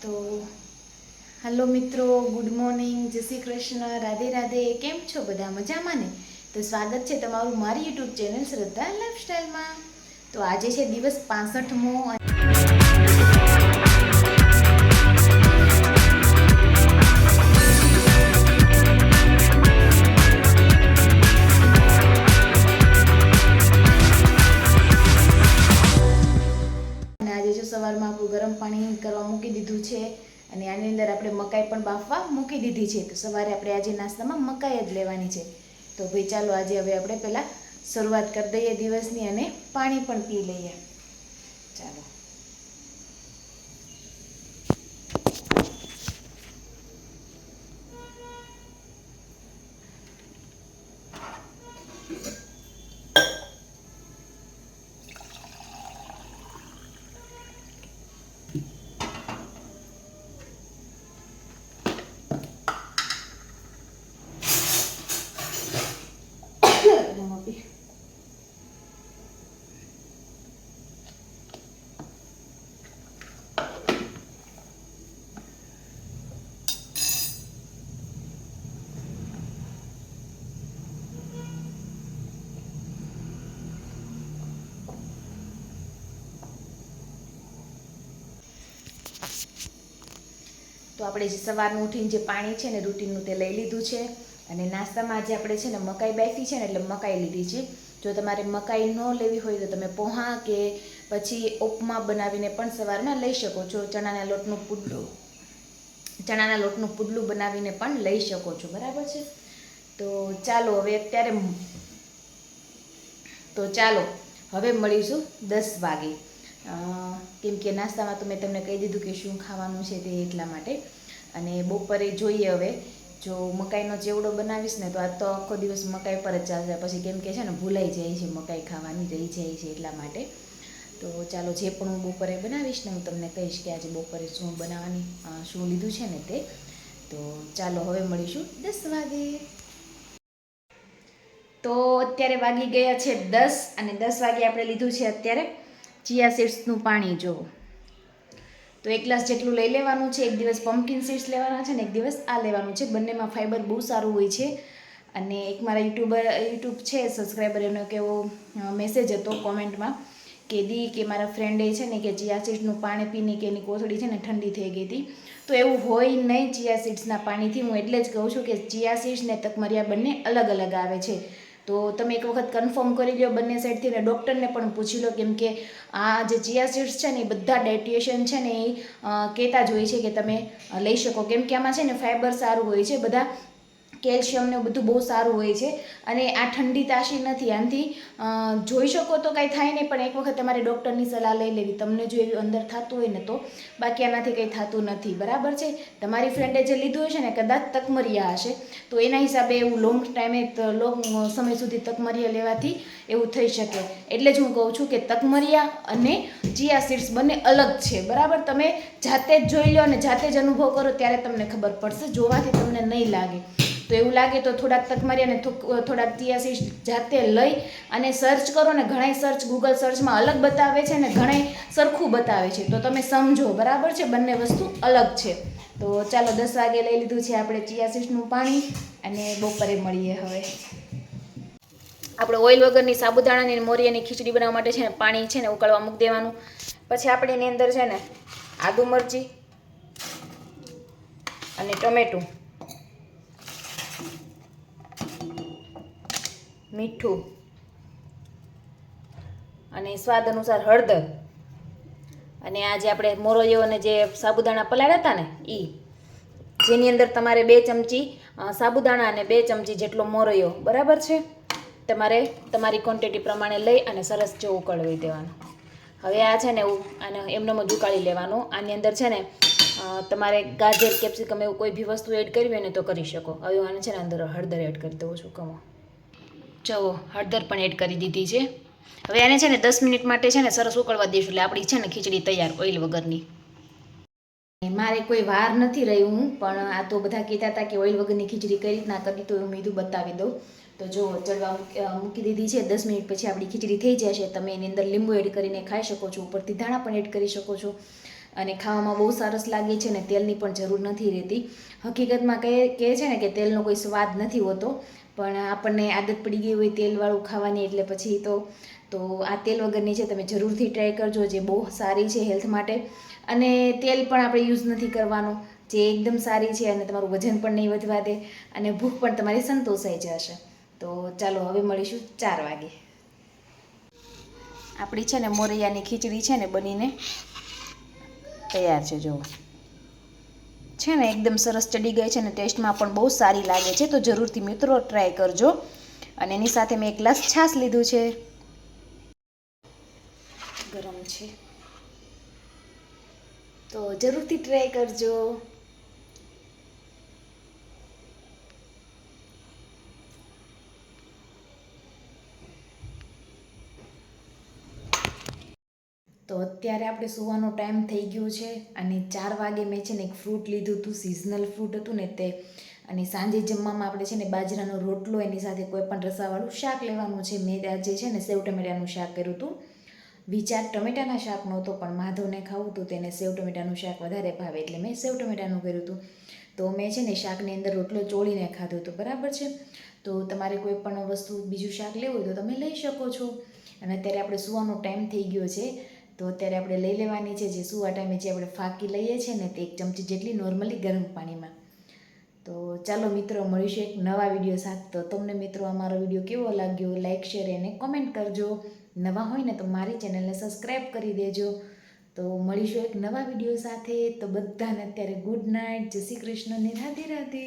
તો હેલો મિત્રો, good morning, જય શ્રી કૃષ્ણ, રાધે રાધે. કેમ છો બધા? મજામાં ને? તો સ્વાગત છે તમારું મારી યુટ્યુબ ચેનલ શ્રદ્ધા લાઈફસ્ટાઈલમાં. તો આજે છે દિવસ 65મો અને આજે જો સવારમાં આપણું ગરમ પાણી કરવા મૂકી દીધું છે અને આની અંદર આપણે મકાઈ પણ બાફવા મૂકી દીધી છે. તો સવારે આપણે આજે નાસ્તામાં મકાઈ જ લેવાની છે. તો ભાઈ ચાલો આજે હવે આપણે પહેલાં શરૂઆત કરી દઈએ દિવસની અને પાણી પણ પી લઈએ. ચાલો. તો આપણે જે સવારનું ઉઠીને જે પાણી છે ને રૂટીનનું તે લઈ લીધું છે અને નાસ્તામાં આજે આપણે છે ને મકાઈ બાફી છે ને એટલે મકાઈ લીધી છે. જો તમારે મકાઈ ન લેવી હોય તો તમે પોહા કે પછી ઉપમા બનાવીને પણ સવારમાં લઈ શકો છો. ચણાના લોટનું પુડલું બનાવીને પણ લઈ શકો છો. બરાબર છે. તો ચાલો હવે મળીશું 10 વાગે. કેમ કે નાસ્તામાં તો મેં તમને કહી દીધું કે શું ખાવાનું છે તે એટલા માટે. અને બપોરે જોઈએ હવે, જો મકાઈનો ચેવડો બનાવીશ ને તો આજ તો આખો દિવસ મકાઈ પર જ ચાલશે. પછી કેમ કે છે ને ભૂલાઈ જાય છે, મકાઈ ખાવાની રહી જાય છે એટલા માટે. તો ચાલો, જે પણ હું બપોરે બનાવીશ ને હું તમને કહીશ કે આજે બપોરે શું લીધું છે ને તે. તો ચાલો હવે મળીશું 10 વાગે. તો અત્યારે વાગી ગયા છે 10 અને 10 વાગે આપણે લીધું છે અત્યારે ચિયા સીડ્સનું પાણી. જોવો તો 1 ગ્લાસ જેટલું લઈ લેવાનું છે. એક દિવસ પમ્પકિન સીડ્સ લેવાના છે ને એક દિવસ આ લેવાનું છે. બંનેમાં ફાઈબર બહુ સારું હોય છે. અને એક મારા યુટ્યુબ છે સબસ્ક્રાઈબર, એનો કેવો મેસેજ હતો કોમેન્ટમાં કે મારા ફ્રેન્ડે છે ને કે ચિયા સીડ્સનું પાણી પીને કે એની કોથળી છે ને ઠંડી થઈ ગઈ હતી. તો એવું હોય નહીં ચિયા સીડ્સના પાણીથી. હું એટલે જ કહું છું કે ચિયા સીડ્સ ને તકમરિયા બંને અલગ અલગ આવે છે. તો તમે એક વખત કન્ફર્મ કરી લો બંને સાઈડથી, અને ડૉક્ટરને પણ પૂછી લો. કેમ કે આ જે ચિયા સીડ્સ છે ને એ બધા ડાયટિશિયન છે ને એ કહેતા જ હોય છે કે તમે લઈ શકો. કેમ કે આમાં છે ને ફાઈબર સારું હોય છે, બધા કેલ્શિયમ ને બધું બહુ સારું હોય છે. અને આ ઠંડી તાશી નથી. આનાથી જોઈ શકો તો કાંઈ થાય નહીં, પણ એક વખત તમારે ડૉક્ટરની સલાહ લઈ લેવી તમને જો એવું અંદર થતું હોય ને તો. બાકી આનાથી કંઈ થતું નથી. બરાબર છે. તમારી ફ્રેન્ડે જે લીધું હશે ને કદાચ તકમરિયા હશે, તો એના હિસાબે એવું લોંગ સમય સુધી તકમરિયા લેવાથી એવું થઈ શકે. એટલે જ હું કહું છું કે તકમરિયા અને ચિયા સીડ્સ બંને અલગ છે. બરાબર. તમે જાતે જ જોઈ લો અને જાતે જ અનુભવ કરો ત્યારે તમને ખબર પડશે. જોવાથી તમને નહીં લાગે. તો એવું લાગે તો થોડાક તકમરિયા અને થોડાક ચિયા સીડ્સ જાતે લઈ અને સર્ચ કરો ને. ઘણાય ગૂગલ સર્ચમાં અલગ બતાવે છે ને ઘણાય સરખું બતાવે છે. તો તમે સમજો. બરાબર છે. બંને વસ્તુ અલગ છે. તો ચાલો, 10 વાગે લઈ લીધું છે આપણે ચિયા સીડ્સનું પાણી અને બપોરે મળીએ હવે. આપણે ઓઇલ વગરની સાબુદાણાની અને મોરિયાની ખીચડી બનાવવા માટે છે ને પાણી છે ને ઉકળવા મૂકી દેવાનું. પછી આપણે એની અંદર છે ને આદુ મરચી અને ટમેટું, મીઠું અને સ્વાદ અનુસાર હળદર, અને આ જે આપણે મોરૈયો અને જે સાબુદાણા પલાળ્યા હતા ને જેની અંદર તમારે 2 ચમચી સાબુદાણા અને 2 ચમચી જેટલો મોરૈયો, બરાબર છે, તમારે તમારી ક્વોન્ટિટી પ્રમાણે લઈ અને સરસ જેવું ઉકળવી દેવાનું. હવે આ છે ને આને એમનેમ જ ઉકાળી લેવાનું. આની અંદર છે ને તમારે ગાજર, કેપ્સિકમ એવું કોઈ બી વસ્તુ એડ કરવી હોય ને તો કરી શકો. હવે આને છે ને અંદર હળદર એડ કરી દઉં છું. ચવો હળદર પણ એડ કરી દીધી છે. હવે આને છે ને 10 મિનિટ માટે છે ને સરસ ઉકળવા દઈશું. એટલે આપણી છે ને ખીચડી તૈયાર ઓઇલ વગરની. મારે કોઈ વાર નથી રહ્યું, પણ આ તો બધા કહેતા હતા કે ઓઇલ વગરની ખીચડી કઈ રીતના કરી, તો હું કીધું બતાવી દઉં. તો જો ચડવા મૂકી દીધી છે. 10 મિનિટ પછી આપણી ખીચડી થઈ જશે. તમે એની અંદર લીંબુ એડ કરીને ખાઈ શકો છો. ઉપરથી ધાણા પણ એડ કરી શકો છો. અને ખાવામાં બહુ સરસ લાગે છે અને તેલની પણ જરૂર નથી રહેતી. હકીકતમાં કહે છે ને કે તેલનો કોઈ સ્વાદ નથી હોતો, પણ આપણને આદત પડી ગઈ હોય તેલવાળું ખાવાની, એટલે પછી તો આ તેલ વગરની છે તમે જરૂરથી ટ્રાય કરજો, જે બહુ સારી છે હેલ્થ માટે. અને તેલ પણ આપણે યુઝ નથી કરવાનો, જે એકદમ સારી છે અને તમારું વજન પણ નહીં વધવા દે અને ભૂખ પણ તમારી સંતોષાઈ જશે. તો ચાલો હવે મળીશું 4 વાગે. આપણી છે ને મોરૈયાની ખીચડી છે ને બનીને તૈયાર છે. જો છે ને એકદમ સરસ ચડી ગઈ છે ને ટેસ્ટમાં પણ બહુ સારી લાગે છે. તો જરૂરથી મિત્રો ટ્રાય કરજો. અને એની સાથે મેં 1 ગ્લાસ છાશ લીધું છે, ગરમ છે, તો જરૂરથી ટ્રાય કરજો. તો અત્યારે આપણે સૂવાનો ટાઈમ થઈ ગયો છે અને 4 વાગે મેં છે ને એક ફ્રૂટ લીધું હતું, સિઝનલ ફ્રૂટ હતું ને તે. અને સાંજે જમવામાં આપણે છે ને બાજરાનો રોટલો, એની સાથે કોઈ પણ રસાવાળું શાક લેવાનું છે. મેં આજે છે ને સેવ ટમેટાનું શાક કર્યું હતું. વિચાર ટમેટાના શાક નહોતો, પણ માધવને ખાવું હતું, તેને સેવ ટમેટાનું શાક વધારે ભાવે, એટલે મેં સેવ ટમેટાનું કર્યું હતું. તો મેં છે ને શાકની અંદર રોટલો ચોળીને ખાધો હતો, બરાબર છે. તો તમારે કોઈ પણ વસ્તુ બીજું શાક લેવું હોય તો તમે લઈ શકો છો. અને અત્યારે આપણે સૂવાનો ટાઈમ થઈ ગયો છે, તો અત્યારે આપણે લઈ લેવાની છે જે સૂવા ટાઈમે જે આપણે ફાકી લઈએ છીએ ને, તે 1 ચમચી જેટલી નોર્મલી ગરમ પાણીમાં. તો ચાલો મિત્રો, મળીશું એક નવા વિડીયો સાથે. તો તમને મિત્રો અમારો વિડીયો કેવો લાગ્યો, લાઇક, શેર અને કોમેન્ટ કરજો. નવા હોય ને તો મારી ચેનલને સબસ્ક્રાઈબ કરી દેજો. તો મળીશું એક નવા વિડીયો સાથે. તો બધાને અત્યારે ગુડ નાઇટ, જય શ્રી કૃષ્ણ ને રાધે રાધે.